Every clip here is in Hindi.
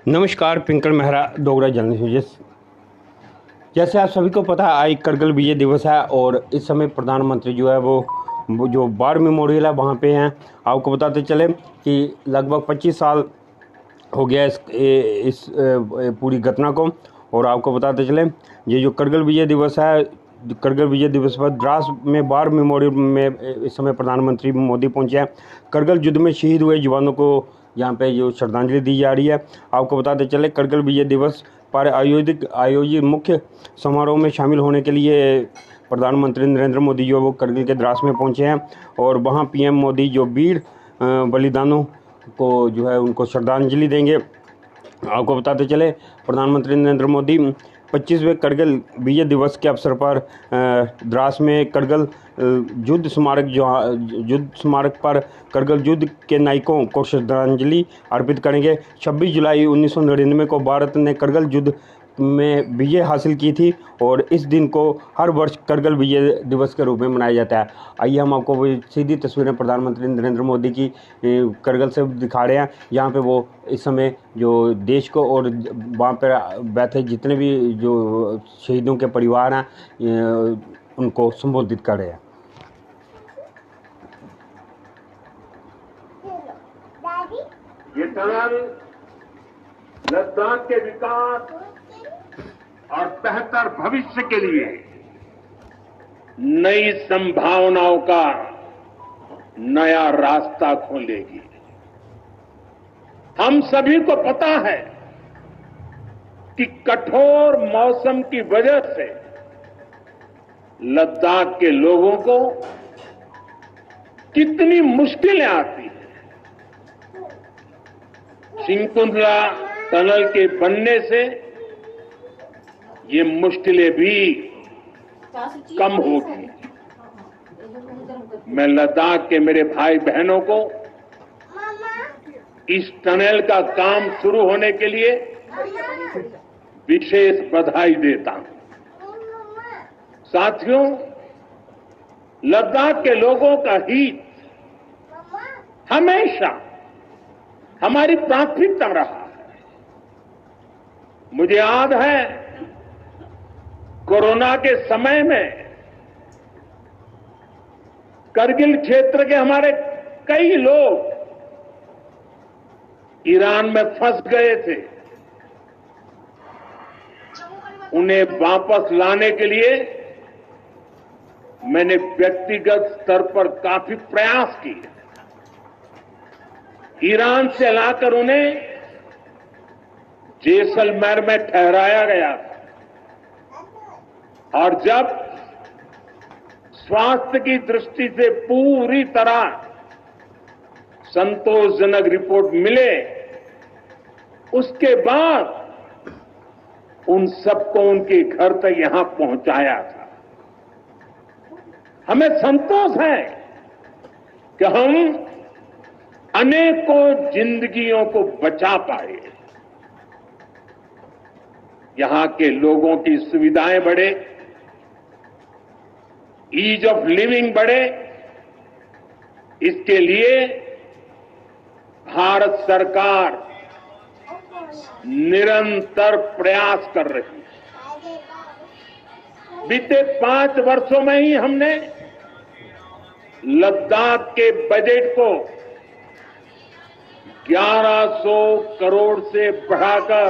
नमस्कार, पिंकल मेहरा डोगरा जर्नलिस्ट न्यूज़। जैसे आप सभी को पता है, आज करगिल विजय दिवस है और इस समय प्रधानमंत्री जो है वो जो वार मेमोरियल है वहाँ पे हैं। आपको बताते चले कि लगभग 25 साल हो गया इस पूरी घटना को। और आपको बताते चले ये जो करगिल विजय दिवस है, करगिल विजय दिवस पर द्रास में वार मेमोरियल में इस समय प्रधानमंत्री मोदी पहुंचे हैं। करगिल युद्ध में शहीद हुए जवानों को यहाँ पे जो श्रद्धांजलि दी जा रही है। आपको बताते चले करगिल विजय दिवस पर आयोजित मुख्य समारोह में शामिल होने के लिए प्रधानमंत्री नरेंद्र मोदी जो वो करगिल के द्रास में पहुंचे हैं और वहाँ पीएम मोदी जो वीर बलिदानों को जो है उनको श्रद्धांजलि देंगे। आपको बताते चले प्रधानमंत्री नरेंद्र मोदी 25वें करगिल विजय दिवस के अवसर पर द्रास में करगिल युद्ध स्मारक पर करगिल युद्ध के नायकों को श्रद्धांजलि अर्पित करेंगे। 26 जुलाई 1999 को भारत ने करगिल युद्ध में विजय हासिल की थी और इस दिन को हर वर्ष करगिल विजय दिवस के रूप में मनाया जाता है। आइए हम आपको वो सीधी तस्वीरें प्रधानमंत्री नरेंद्र मोदी की करगिल से दिखा रहे हैं, जहाँ पे वो इस समय जो देश को और वहाँ पर बैठे जितने भी जो शहीदों के परिवार हैं उनको संबोधित कर रहे हैं। ये टनल लद्दाख के विकास और बेहतर भविष्य के लिए नई संभावनाओं का नया रास्ता खोलेगी। हम सभी को पता है कि कठोर मौसम की वजह से लद्दाख के लोगों को कितनी मुश्किलें आती हैं। सिंकुंतला टनल के बनने से ये मुश्किलें भी कम होगी। मैं लद्दाख के मेरे भाई बहनों को इस टनल का काम शुरू होने के लिए विशेष बधाई देता हूं। साथियों, लद्दाख के लोगों का हित हमेशा हमारी प्राथमिकता रहा है। मुझे याद है कोरोना के समय में करगिल क्षेत्र के हमारे कई लोग ईरान में फंस गए थे। उन्हें वापस लाने के लिए मैंने व्यक्तिगत स्तर पर काफी प्रयास किए। ईरान से लाकर उन्हें जैसलमेर में ठहराया गया था और जब स्वास्थ्य की दृष्टि से पूरी तरह संतोषजनक रिपोर्ट मिले, उसके बाद उन सबको उनके घर तक यहां पहुंचाया था। हमें संतोष है कि हम अनेकों जिंदगियों को बचा पाए। यहां के लोगों की सुविधाएं बढ़े, ईज ऑफ लिविंग बढ़े, इसके लिए भारत सरकार निरंतर प्रयास कर रही है। बीते 5 वर्षों में ही हमने लद्दाख के बजट को 1100 करोड़ से बढ़ाकर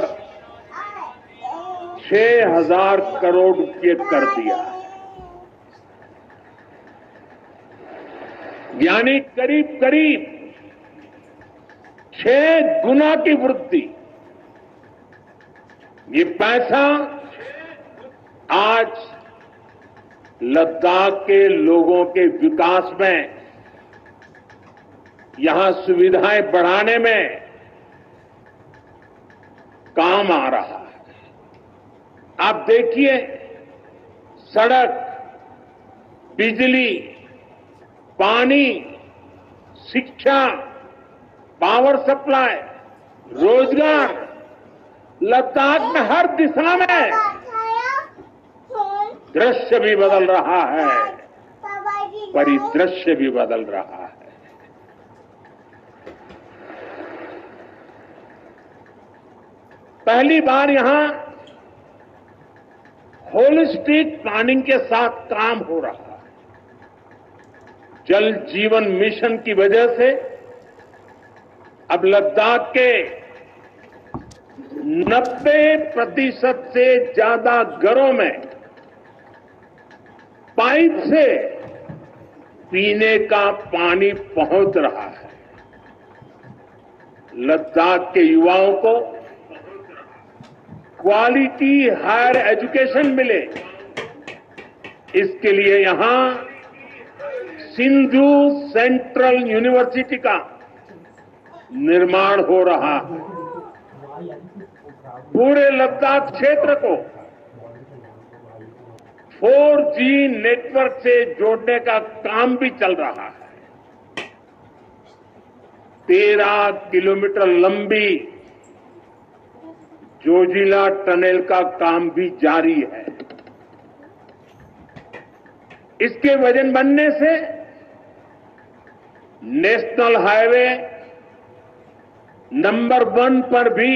6000 करोड़ रुपये कर दिया है। यानी करीब करीब 6 गुना की वृद्धि। ये पैसा आज लद्दाख के लोगों के विकास में, यहां सुविधाएं बढ़ाने में काम आ रहा है। आप देखिए, सड़क, बिजली, पानी, शिक्षा, पावर सप्लाई, रोजगार, लद्दाख में हर दिशा में दृश्य भी बदल रहा है, परिदृश्य भी बदल रहा है। पहली बार यहां होलिस्टिक प्लानिंग के साथ काम हो रहा है। जल जीवन मिशन की वजह से अब लद्दाख के 90% से ज्यादा घरों में पाइप से पीने का पानी पहुंच रहा है। लद्दाख के युवाओं को क्वालिटी हायर एजुकेशन मिले, इसके लिए यहां सिंधु सेंट्रल यूनिवर्सिटी का निर्माण हो रहा है। पूरे लद्दाख क्षेत्र को 4G नेटवर्क से जोड़ने का काम भी चल रहा है। 13 किलोमीटर लंबी जोजिला टनल का काम भी जारी है। इसके वजन बनने से नेशनल हाईवे नंबर 1 पर भी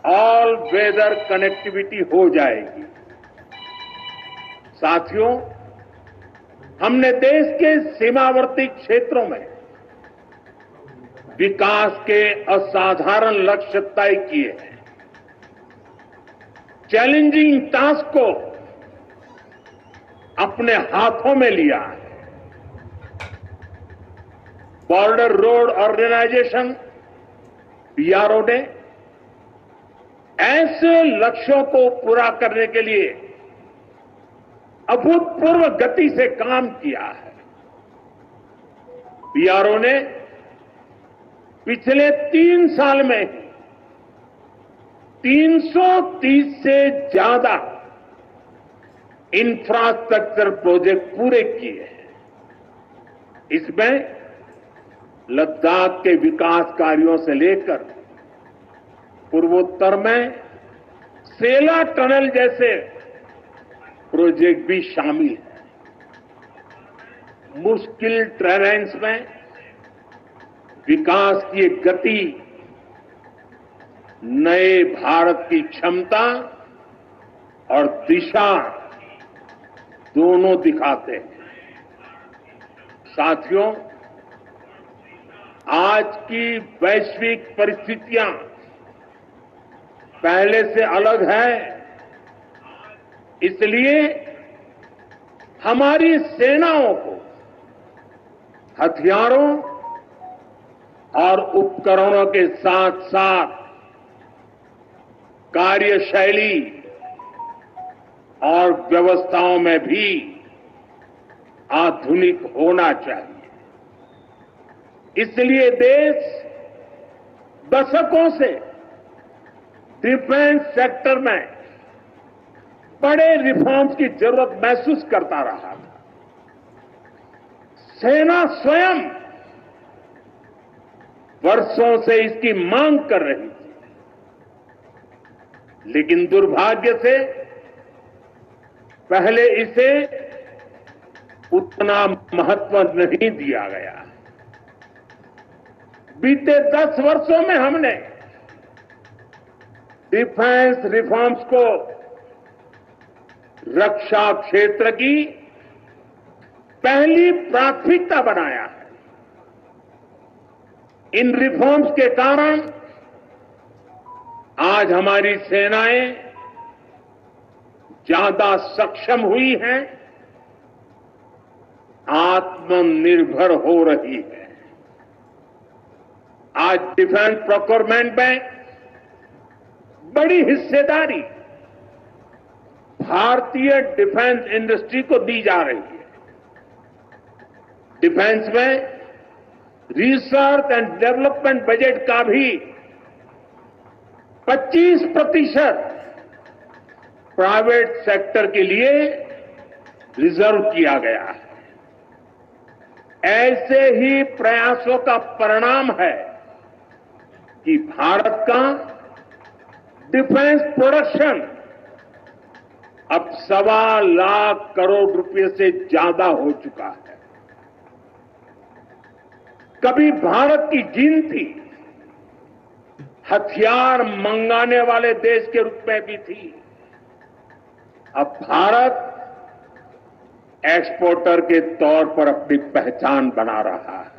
ऑल वेदर कनेक्टिविटी हो जाएगी। साथियों, हमने देश के सीमावर्ती क्षेत्रों में विकास के असाधारण लक्ष्य तय किए हैं। चैलेंजिंग टास्क को अपने हाथों में लिया है। बॉर्डर रोड ऑर्गेनाइजेशन बीआरओ ने ऐसे लक्ष्यों को पूरा करने के लिए अभूतपूर्व गति से काम किया है। बीआरओ ने पिछले 3 साल में 330 से ज्यादा इंफ्रास्ट्रक्चर प्रोजेक्ट पूरे किए हैं। इसमें लद्दाख के विकास कार्यों से लेकर पूर्वोत्तर में सेला टनल जैसे प्रोजेक्ट भी शामिल है। मुश्किल टेरेन्स में विकास की गति नए भारत की क्षमता और दिशा दोनों दिखाते हैं। साथियों, आज की वैश्विक परिस्थितियां पहले से अलग है, इसलिए हमारी सेनाओं को हथियारों और उपकरणों के साथ साथ कार्यशैली और व्यवस्थाओं में भी आधुनिक होना चाहिए। इसलिए देश दशकों से डिफेंस सेक्टर में बड़े रिफॉर्म्स की जरूरत महसूस करता रहा था। सेना स्वयं वर्षों से इसकी मांग कर रही थी, लेकिन दुर्भाग्य से पहले इसे उतना महत्व नहीं दिया गया। बीते 10 वर्षों में हमने डिफेंस रिफॉर्म्स को रक्षा क्षेत्र की पहली प्राथमिकता बनाया है। इन रिफॉर्म्स के कारण आज हमारी सेनाएं ज्यादा सक्षम हुई हैं, आत्मनिर्भर हो रही है। आज डिफेंस प्रोक्योरमेंट में बड़ी हिस्सेदारी भारतीय डिफेंस इंडस्ट्री को दी जा रही है। डिफेंस में रिसर्च एंड डेवलपमेंट बजट का भी 25% प्राइवेट सेक्टर के लिए रिजर्व किया गया है। ऐसे ही प्रयासों का परिणाम है कि भारत का डिफेंस प्रोडक्शन अब 1.25 लाख करोड़ रुपए से ज्यादा हो चुका है। कभी भारत की गिनती हथियार मंगाने वाले देश के रूप में भी थी। अब भारत एक्सपोर्टर के तौर पर अपनी पहचान बना रहा है।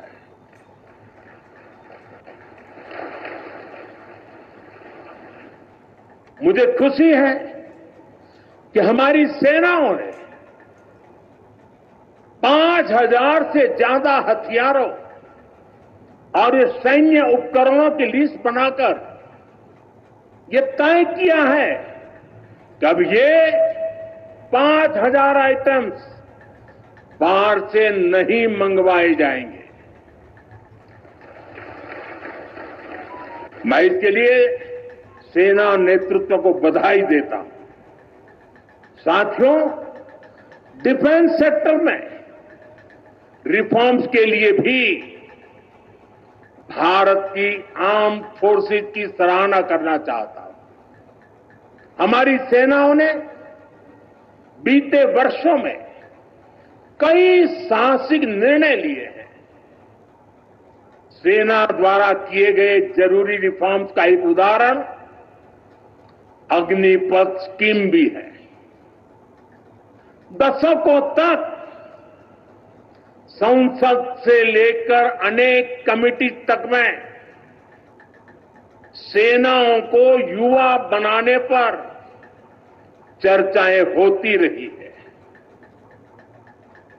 मुझे खुशी है कि हमारी सेनाओं ने 5,000 से ज्यादा हथियारों और ये सैन्य उपकरणों की लिस्ट बनाकर ये तय किया है कि अब ये 5,000 आइटम्स बाहर से नहीं मंगवाए जाएंगे। मैं इसके लिए सेना नेतृत्व को बधाई देता हूं। साथियों, डिफेंस सेक्टर में रिफॉर्म्स के लिए भी भारत की आर्म्ड फोर्सेज की सराहना करना चाहता हूं। हमारी सेनाओं ने बीते वर्षों में कई साहसिक निर्णय लिए हैं। सेना द्वारा किए गए जरूरी रिफॉर्म्स का एक उदाहरण अग्निपथ स्कीम भी है। दशकों तक संसद से लेकर अनेक कमेटी तक में सेनाओं को युवा बनाने पर चर्चाएं होती रही है।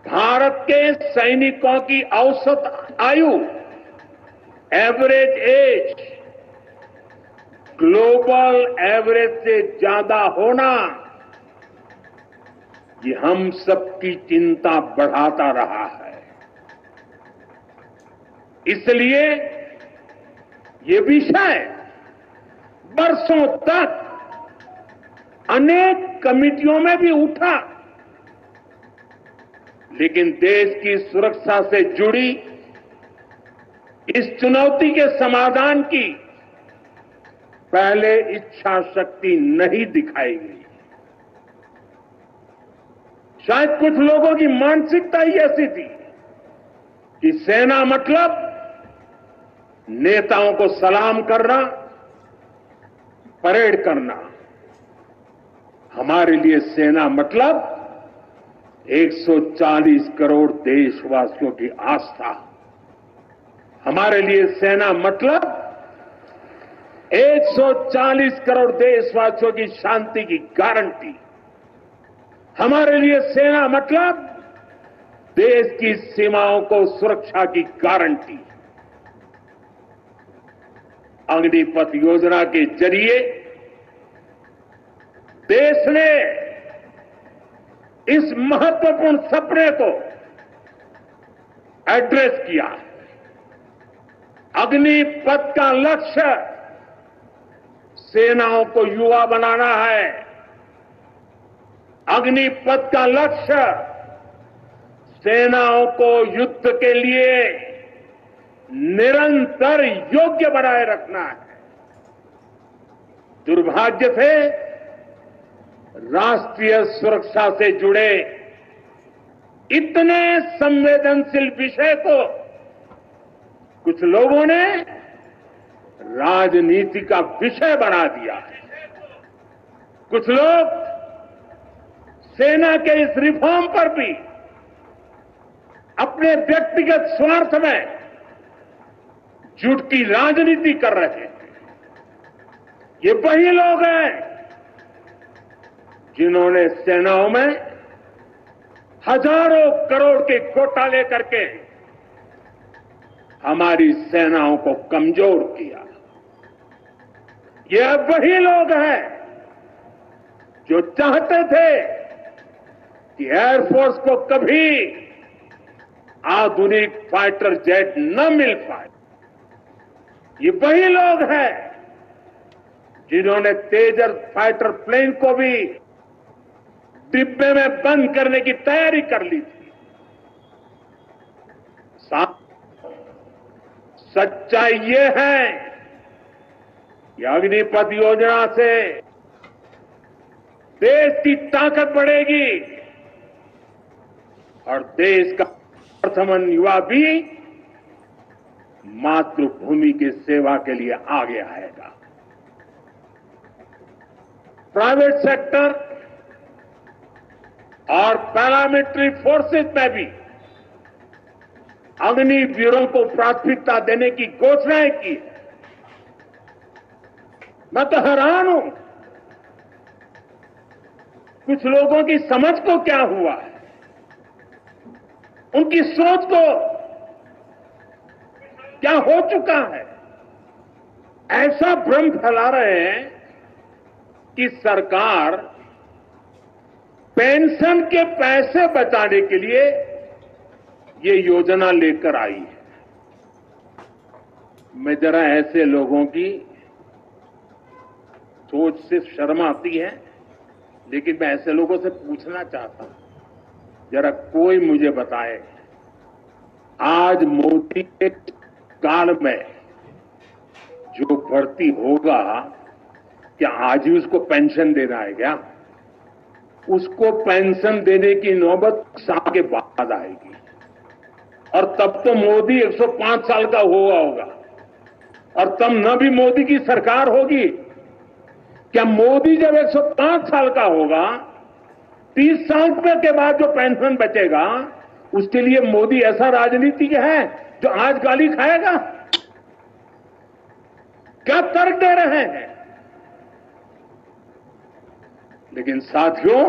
भारत के सैनिकों की औसत आयु, एवरेज एज, ग्लोबल एवरेज से ज्यादा होना, ये हम सबकी चिंता बढ़ाता रहा है। इसलिए ये विषय वर्षों तक अनेक कमिटियों में भी उठा, लेकिन देश की सुरक्षा से जुड़ी इस चुनौती के समाधान की पहले इच्छा शक्ति नहीं दिखाई गई। शायद कुछ लोगों की मानसिकता ही ऐसी थी कि सेना मतलब नेताओं को सलाम करना, परेड करना। हमारे लिए सेना मतलब 140 करोड़ देशवासियों की आस्था। हमारे लिए सेना मतलब 140 करोड़ देशवासियों की शांति की गारंटी। हमारे लिए सेना मतलब देश की सीमाओं को सुरक्षा की गारंटी। अग्निपथ योजना के जरिए देश ने इस महत्वपूर्ण सपने को एड्रेस किया। अग्निपथ का लक्ष्य सेनाओं को युवा बनाना है। अग्निपथ का लक्ष्य सेनाओं को युद्ध के लिए निरंतर योग्य बनाए रखना है। दुर्भाग्य से राष्ट्रीय सुरक्षा से जुड़े इतने संवेदनशील विषय को कुछ लोगों ने राजनीति का विषय बना दिया है। कुछ लोग सेना के इस रिफॉर्म पर भी अपने व्यक्तिगत स्वार्थ में झूठ की राजनीति कर रहे हैं। ये वही लोग हैं जिन्होंने सेनाओं में हजारों करोड़ के घोटाले करके हमारी सेनाओं को कमजोर किया। ये वही लोग हैं जो चाहते थे कि एयरफोर्स को कभी आधुनिक फाइटर जेट न मिल पाए। ये वही लोग हैं जिन्होंने तेजस फाइटर प्लेन को भी डिब्बे में बंद करने की तैयारी कर ली थी। सच्चाई ये है कि अग्निपथ योजना से देश की ताकत बढ़ेगी और देश का प्रथमन युवा भी मातृभूमि की सेवा के लिए आगे आएगा। प्राइवेट सेक्टर और पैरामिलिट्री फोर्सेस में भी अग्निवीरों को प्राथमिकता देने की घोषणाएं की है। मैं तो हैरान हूं, कुछ लोगों की समझ को क्या हुआ है, उनकी सोच को क्या हो चुका है। ऐसा भ्रम फैला रहे हैं कि सरकार पेंशन के पैसे बचाने के लिए ये योजना लेकर आई है। मैं जरा ऐसे लोगों की सोच से शर्म आती है, लेकिन मैं ऐसे लोगों से पूछना चाहता हूं, जरा कोई मुझे बताए, आज मोदी के काल में जो भर्ती होगा, क्या आज ही उसको पेंशन देना है क्या? उसको पेंशन देने की नौबत साल के बाद आएगी, और तब तो मोदी 105 साल का हुआ होगा, और तब न भी मोदी की सरकार होगी। क्या मोदी जब 105 साल का होगा, 30 साल के बाद जो पेंशन बचेगा, उसके लिए मोदी ऐसा राजनीतिक है जो आज गाली खाएगा? क्या तर्क दे रहे हैं? लेकिन साथियों,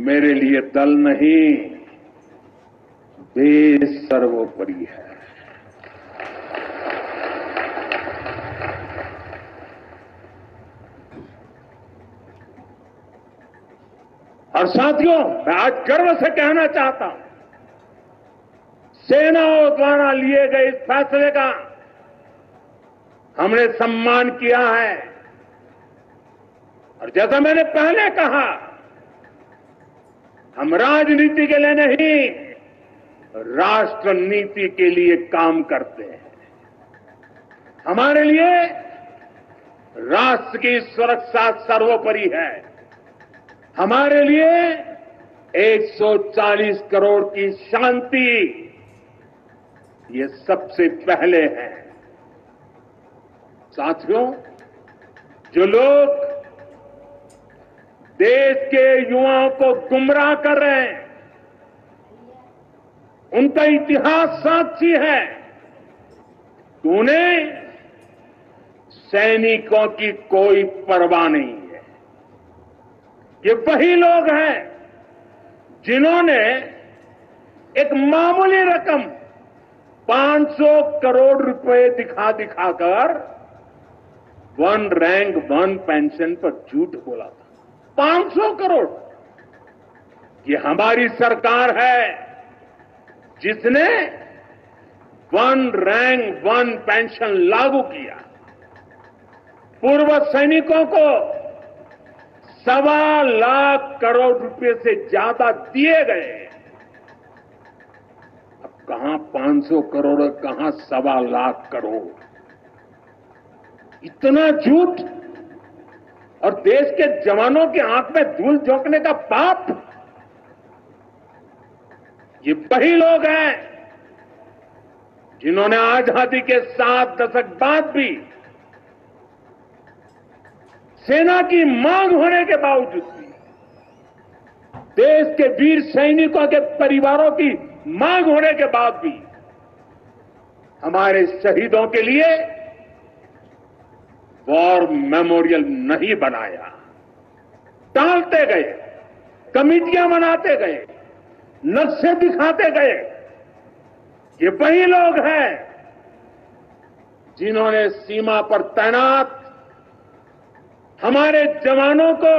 मेरे लिए दल नहीं, देश सर्वोपरि है। और साथियों, मैं आज गर्व से कहना चाहता हूं, सेनाओं द्वारा लिए गए इस फैसले का हमने सम्मान किया है। और जैसा मैंने पहले कहा, हम राजनीति के लिए नहीं, राष्ट्र नीति के लिए काम करते हैं। हमारे लिए राष्ट्र की सुरक्षा सर्वोपरि है। हमारे लिए 140 करोड़ की शांति ये सबसे पहले है। साथियों, जो लोग देश के युवाओं को गुमराह कर रहे हैं, उनका इतिहास साक्षी है कि उन्हें सैनिकों की कोई परवाह नहीं है। ये वही लोग हैं जिन्होंने एक मामूली रकम 500 करोड़ रुपए दिखाकर वन रैंक वन पेंशन पर झूठ बोला था। 500 करोड़। ये हमारी सरकार है जिसने वन रैंक वन पेंशन लागू किया। पूर्व सैनिकों को 1.25 लाख करोड़ रुपए से ज्यादा दिए गए। अब कहां 500 करोड़, कहां 1.25 लाख करोड़। इतना झूठ, और देश के जवानों की आंख में धूल झोंकने का पाप। ये वही लोग हैं जिन्होंने आजादी के 7 दशक बाद भी सेना की मांग होने के बावजूद भी, देश के वीर सैनिकों के परिवारों की मांग होने के बाद भी हमारे शहीदों के लिए वॉर मेमोरियल नहीं बनाया। टालते गए, कमिटियां बनाते गए, नक्शे दिखाते गए। ये वही लोग हैं जिन्होंने सीमा पर तैनात हमारे जवानों को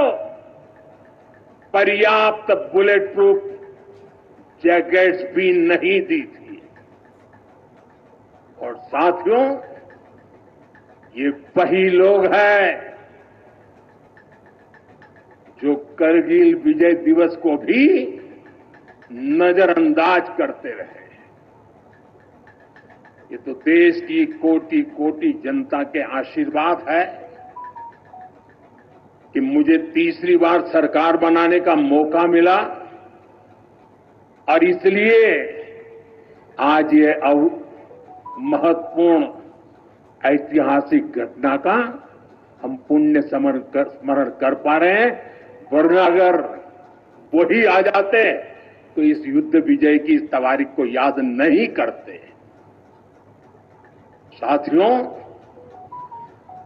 पर्याप्त बुलेट प्रूफ जैकेट्स भी नहीं दी थी। और साथियों, ये वही लोग हैं जो करगिल विजय दिवस को भी नजरअंदाज करते रहे। ये तो देश की कोटि कोटि जनता के आशीर्वाद है कि मुझे तीसरी बार सरकार बनाने का मौका मिला, और इसलिए आज ये महत्वपूर्ण ऐतिहासिक घटना का हम पुण्य स्मरण कर पा रहे हैं, वरना अगर वही आ जाते तो इस युद्ध विजय की इस तारीख को याद नहीं करते। साथियों,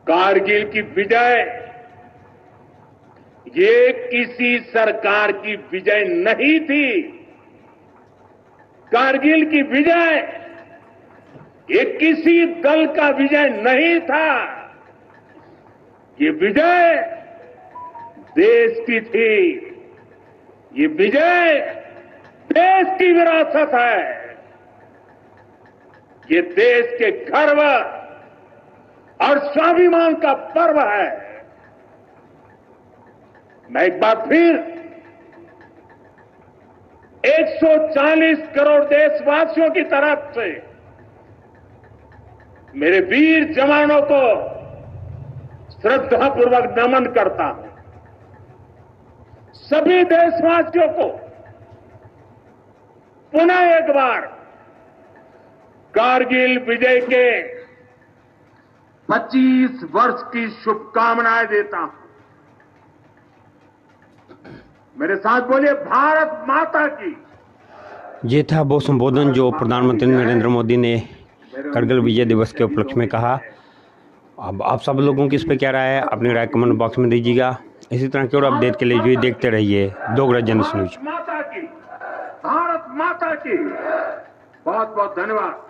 कारगिल की विजय ये किसी सरकार की विजय नहीं थी। कारगिल की विजय ये किसी दल का विजय नहीं था। ये विजय देश की थी। ये विजय देश की विरासत है। ये देश के गर्व और स्वाभिमान का पर्व है। मैं एक बार फिर 140 करोड़ देशवासियों की तरफ से मेरे वीर जवानों को श्रद्धापूर्वक नमन करता हूं। सभी देशवासियों को पुनः एक बार कारगिल विजय के 25 वर्ष की शुभकामनाएं देता हूं। मेरे साथ बोलिए, भारत माता की। ये था वो संबोधन जो प्रधानमंत्री नरेंद्र मोदी ने कारगिल विजय दिवस के उपलक्ष्य में कहा। अब आप सब लोगों की इस पर क्या राय है, अपनी राय कमेंट बॉक्स में दीजिएगा। इसी तरह की और अपडेट के लिए जो देखते रहिए डोगरा जन न्यूज। भारत माता की बहुत बहुत धन्यवाद।